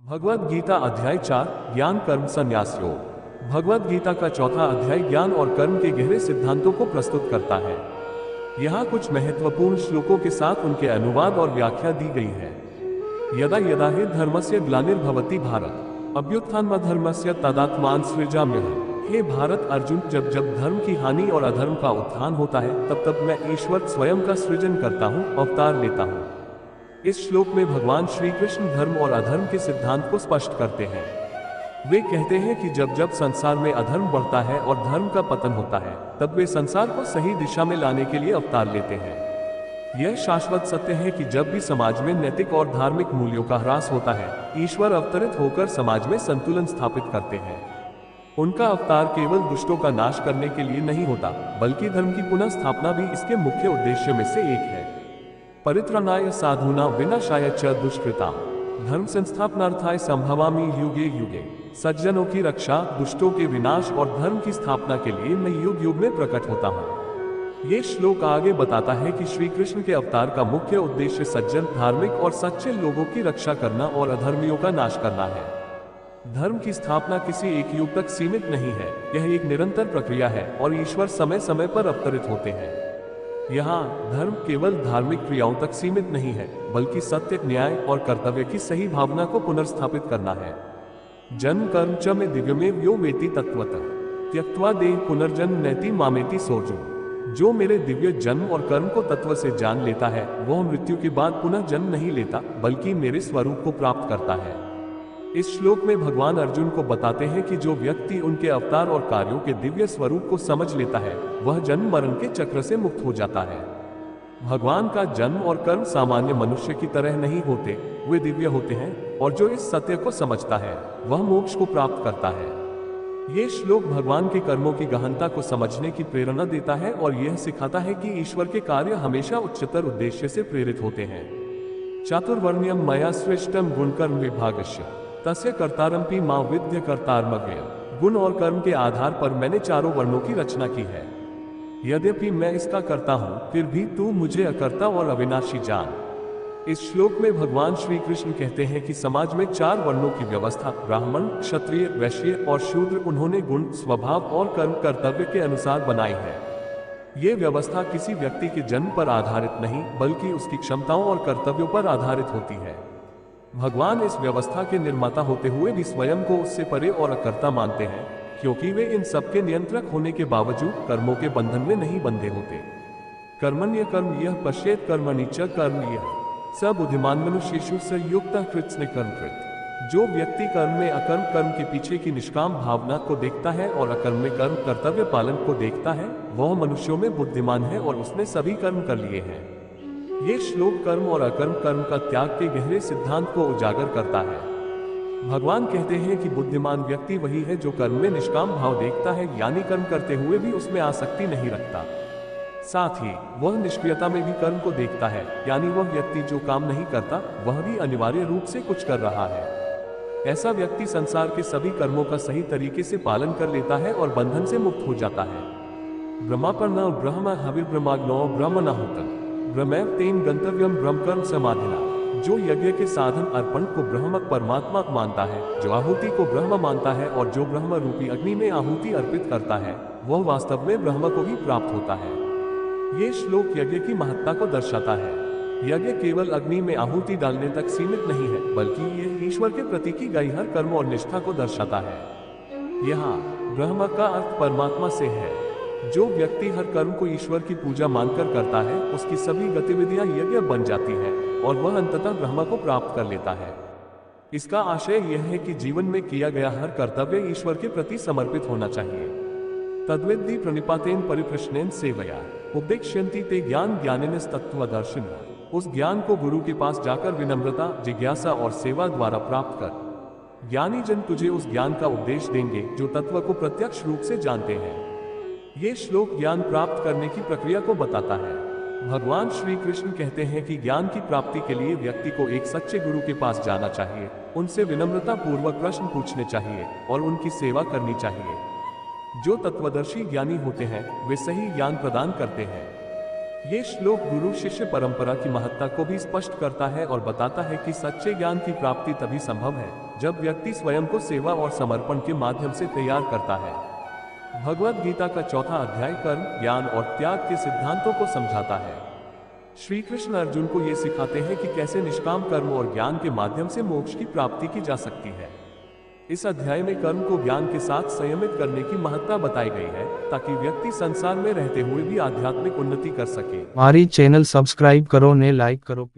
भगवद गीता अध्याय 4 ज्ञान कर्म संन्यास योग। भगवद गीता का चौथा अध्याय ज्ञान और कर्म के गहरे सिद्धांतों को प्रस्तुत करता है। यहाँ कुछ महत्वपूर्ण श्लोकों के साथ उनके अनुवाद और व्याख्या दी गई है। यदा यदा हि धर्मस्य ग्लानिर्भवति भारत अभ्युत्थानमधर्मस्य तदात्मान सृजाम्यहम्। हे भारत अर्जुन, जब जब धर्म की हानि और अधर्म का उत्थान होता है तब तब मैं ईश्वर स्वयं का सृजन करता हूँ, अवतार लेता हूँ। इस श्लोक में भगवान श्री कृष्ण धर्म और अधर्म के सिद्धांत को स्पष्ट करते हैं। वे कहते हैं कि जब जब संसार में अधर्म बढ़ता है और धर्म का पतन होता है तब वे संसार को सही दिशा में लाने के लिए अवतार लेते हैं। यह शाश्वत सत्य है कि जब भी समाज में नैतिक और धार्मिक मूल्यों का ह्रास होता है, ईश्वर अवतरित होकर समाज में संतुलन स्थापित करते हैं। उनका अवतार केवल दुष्टों का नाश करने के लिए नहीं होता, बल्कि धर्म की पुनः स्थापना भी इसके मुख्य उद्देश्य में से एक है। परित्राणाय साधूनां विनाशाय च दुष्कृतां धर्म संस्थापनार्थाय संभवामि युगे युगे। सज्जनों की रक्षा, दुष्टों के विनाश और धर्म की स्थापना के लिए मैं युग युग में प्रकट होता हूँ। ये श्लोक आगे बताता है कि श्री कृष्ण के अवतार का मुख्य उद्देश्य सज्जन, धार्मिक और सच्चे लोगों की रक्षा करना और अधर्मियों का नाश करना है। धर्म की स्थापना किसी एक युग तक सीमित नहीं है, यह एक निरंतर प्रक्रिया है और ईश्वर समय समय पर अवतरित होते हैं। यहाँ धर्म केवल धार्मिक क्रियाओं तक सीमित नहीं है, बल्कि सत्य, न्याय और कर्तव्य की सही भावना को पुनर्स्थापित करना है। जन्म कर्म च में दिव्यमेव यो वेति तत्वतः त्यक्त्वा देह पुनर्जन्म नैति मामेति सोर्जुन। जो मेरे दिव्य जन्म और कर्म को तत्व से जान लेता है वह मृत्यु के बाद पुनः जन्म नहीं लेता, बल्कि मेरे स्वरूप को प्राप्त करता है। इस श्लोक में भगवान अर्जुन को बताते हैं कि जो व्यक्ति उनके अवतार और कार्यों के दिव्य स्वरूप को समझ लेता है वह जन्म मरण के चक्र से मुक्त हो जाता है। भगवान का जन्म और कर्म सामान्य मनुष्य की तरह नहीं होते, वे दिव्य होते हैं, और जो इस सत्य को समझता है वह मोक्ष को प्राप्त करता है। ये श्लोक भगवान के कर्मों की गहनता को समझने की प्रेरणा देता है और यह सिखाता है कि ईश्वर के कार्य हमेशा उच्चतर उद्देश्य से प्रेरित होते हैं। चातुर्वर्ण्यम मया सृष्टम गुणकर्म विभागस्य तस्य कर्तारंपि मां विद्य कर्तारमव्ययम्। गुण और कर्म के आधार पर मैंने चारों वर्णों की रचना की है। यद्यपि मैं इसका कर्ता हूँ, फिर भी तू मुझे अकर्ता और अविनाशी जान। इस श्लोक में भगवान श्री कृष्ण कहते हैं कि समाज में चार वर्णों की व्यवस्था, ब्राह्मण, क्षत्रिय, वैश्य और शूद्र, उन्होंने गुण, स्वभाव और कर्म कर्तव्य के अनुसार बनाई है। ये व्यवस्था किसी व्यक्ति के जन्म पर आधारित नहीं, बल्कि उसकी क्षमताओं और कर्तव्यों पर आधारित होती है। भगवान इस व्यवस्था के निर्माता होते हुए भी स्वयं को उससे परे और अकर्ता मानते हैं, क्योंकि वे इन सबके नियंत्रक होने के बावजूद कर्मों के बंधन में नहीं बंधे होते। कर्मण्य कर्म यह पश्येत कर्मणि च कर्म यह स बुद्धिमान मनुष्येषु स युक्तः कृत्स्न कर्म कृत। जो व्यक्ति कर्म में अकर्म कर्म के पीछे की निष्काम भावना को देखता है और अकर्म में कर्म कर्तव्य पालन को देखता है, वह मनुष्यों में बुद्धिमान है और उसने सभी कर्म कर लिए हैं। ये श्लोक कर्म और अकर्म कर्म का त्याग के गहरे सिद्धांत को उजागर करता है। भगवान कहते हैं कि बुद्धिमान व्यक्ति वही है जो कर्म में निष्काम भाव देखता है, यानी कर्म करते हुए भी उसमें आसक्ति नहीं रखता। साथ ही वह निष्क्रियता में भी कर्म को देखता है, यानी वह व्यक्ति जो काम नहीं करता वह भी अनिवार्य रूप से कुछ कर रहा है। ऐसा व्यक्ति संसार के सभी कर्मों का सही तरीके से पालन कर लेता है और बंधन से मुक्त हो जाता है। ब्रह्मापर्ण ब्रह्म हविर्ब्रह्माग्नो ब्रह्मणाहुतं ब्रह्मैव तेन गंतव्यम ब्रह्मकर्म समाधिना। जो यज्ञ के साधन अर्पण को ब्रह्म परमात्मा मानता है, जो आहुति को ब्रह्म मानता है और जो ब्रह्म रूपी अग्नि में आहुति अर्पित करता है, वह वास्तव में ब्रह्म को ही प्राप्त होता है। ये श्लोक यज्ञ की महत्ता को दर्शाता है। यज्ञ केवल अग्नि में आहुति डालने तक सीमित नहीं है, बल्कि ये ईश्वर के प्रति की गई हर कर्म और निष्ठा को दर्शाता है। यहाँ ब्रह्म का अर्थ परमात्मा से है। जो व्यक्ति हर कर्म को ईश्वर की पूजा मानकर करता है, उसकी सभी गतिविधियां यज्ञ बन जाती हैं और वह अंततः ब्रह्म को प्राप्त कर लेता है। इसका आशय यह है कि जीवन में किया गया हर कर्तव्य ईश्वर के प्रति समर्पित होना चाहिए। तद्विद्धि प्रणिपातेन परिप्रश्नेन सेवया उपदेक्ष्यन्ति ते ज्ञान ज्ञानिनस्तत्त्वदर्शिनः। उस ज्ञान को गुरु के पास जाकर विनम्रता, जिज्ञासा और सेवा द्वारा प्राप्त कर। ज्ञानी जन तुझे उस ज्ञान का उपदेश देंगे जो तत्व को प्रत्यक्ष रूप से जानते हैं। ये श्लोक ज्ञान प्राप्त करने की प्रक्रिया को बताता है। भगवान श्री कृष्ण कहते हैं कि ज्ञान की प्राप्ति के लिए व्यक्ति को एक सच्चे गुरु के पास जाना चाहिए, उनसे विनम्रता पूर्वक प्रश्न पूछने चाहिए और उनकी सेवा करनी चाहिए। जो तत्वदर्शी ज्ञानी होते हैं वे सही ज्ञान प्रदान करते हैं। ये श्लोक गुरु शिष्य परंपरा की महत्ता को भी स्पष्ट करता है और बताता है कि सच्चे ज्ञान की प्राप्ति तभी संभव है जब व्यक्ति स्वयं को सेवा और समर्पण के माध्यम से तैयार करता है। भगवद गीता का चौथा अध्याय कर्म, ज्ञान और त्याग के सिद्धांतों को समझाता है। श्री कृष्ण अर्जुन को ये सिखाते हैं कि कैसे निष्काम कर्म और ज्ञान के माध्यम से मोक्ष की प्राप्ति की जा सकती है। इस अध्याय में कर्म को ज्ञान के साथ संयमित करने की महत्ता बताई गई है ताकि व्यक्ति संसार में रहते हुए भी आध्यात्मिक उन्नति कर सके। हमारी चैनल सब्सक्राइब करो ने लाइक करो।